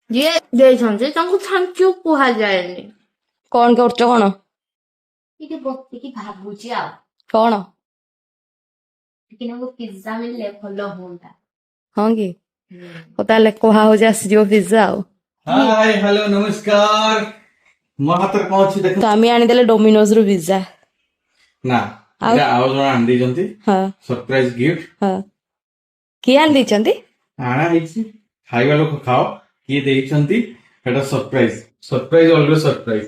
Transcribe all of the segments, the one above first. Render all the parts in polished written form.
ଯିଏ ଦେଇଛନ୍ତି ତାଙ୍କୁ ଥ୍ୟାଙ୍କ ୟୁ କୁହାଯାଏନି। କଣ କରୁଛ କଣ? ଟିକେ ବସିକି ଭାବୁଛି ଆଉ କଣ? ଟିକେ ନାକୁ ପିଜ୍ଜା ମିଳିଲେ ଭଲ ହୁଅନ୍ତା। ହଁ କି? ହଉ ତାହେଲେ କୁହା ହଉଛି ଆସିଯିବ ପିଜ୍ଜା ଆଉ। हाय हेलो नमस्कार ମୋ ହାତରେ କଣ ଅଛି ଦେଖ ସ୍ୱାମୀ ଆଣିଦେଲେ ଡୋମିନୋଜ ରୁ ପିଜ୍ଜା। ନା ଆଉ? ଏଇଟା ଆଉ ଜଣେ ଆଣି ଦେଇଛନ୍ତି ହଁ ସରପ୍ରାଇଜ ଗିଫ୍ଟ ହଁ। କିଏ ଆଣି ଦେଇଛନ୍ତି? ଆଣା ହେଇଛି ଖାଇବା ଲୋକ ଖାଅ କିଏ ଦେଇଛନ୍ତି ସେଟା surprise surprise always surprise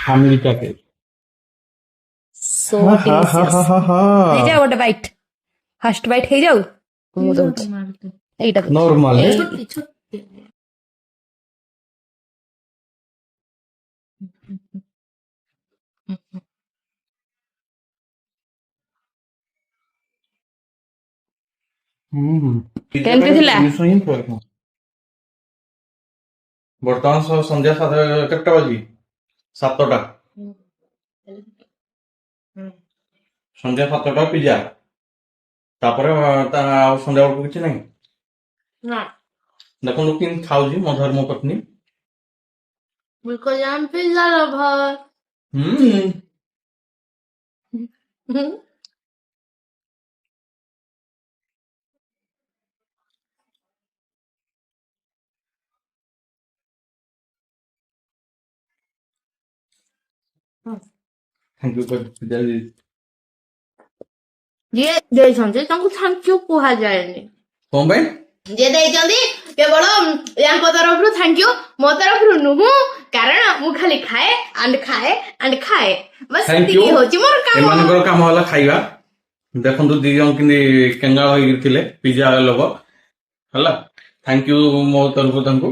family package so delicious. ହେଇଯାଉ ଗୋଟେ ବାଇଟ୍, ଫାଷ୍ଟ ବାଇଟ୍ ହେଇଯାଉ। ମୁଁ ଦଉଛି ଏଇଟା ଦଉଛି। ନର୍ମାଲ ଛୋଟି ଛୋଟି କେମିତି ଥିଲା? ବର୍ତ୍ତମାନ ସନ୍ଧ୍ୟା କେତେଟା ବାଜି 7ଟା ସନ୍ଧ୍ୟା 7ଟା ପିଜା ତାପରେ ଆଉ ସନ୍ଧ୍ୟା ବେଳକୁ କିଛି ନାହିଁ। ନା ଦେଖନ୍ତୁ କେମିତି ଖାଉଛି ମୋ ଧର୍ମ ପତ୍ନୀ। because I'm pizza lover. ଯିଏ ଦେଇଛନ୍ତି ତାଙ୍କୁ ଥ୍ୟାଙ୍କ ୟୁ କୁହାଯାଏନି। କଣ ପାଇଁ? ଯିଏ ଦେଇଛନ୍ତି କେବଳ ୟାଙ୍କ ତରଫରୁ ଥ୍ୟାଙ୍କ ୟୁ, ମୋ ତରଫରୁ ନୁହଁ, କାରଣ ମୁଁ ଖାଲି ଖାଏ ଆଣ୍ଡ ଖାଏ ଆଣ୍ଡ ଖାଏ। ବାସ୍ Thank ସେତିକି you. ହଉଛି ମୋର କାମ। ଏମାନଙ୍କର କାମ ହେଲା ଖାଇବା। ଦେଖନ୍ତୁ ଦି ଜଣ କେମିତି କେଙ୍ଗାଳ ହେଇକି ଥିଲେ ପିଜା ଲୋକ ହେଲା। ଥ୍ୟାଙ୍କ ୟୁ ମୋ ତରଫରୁ ତାଙ୍କୁ।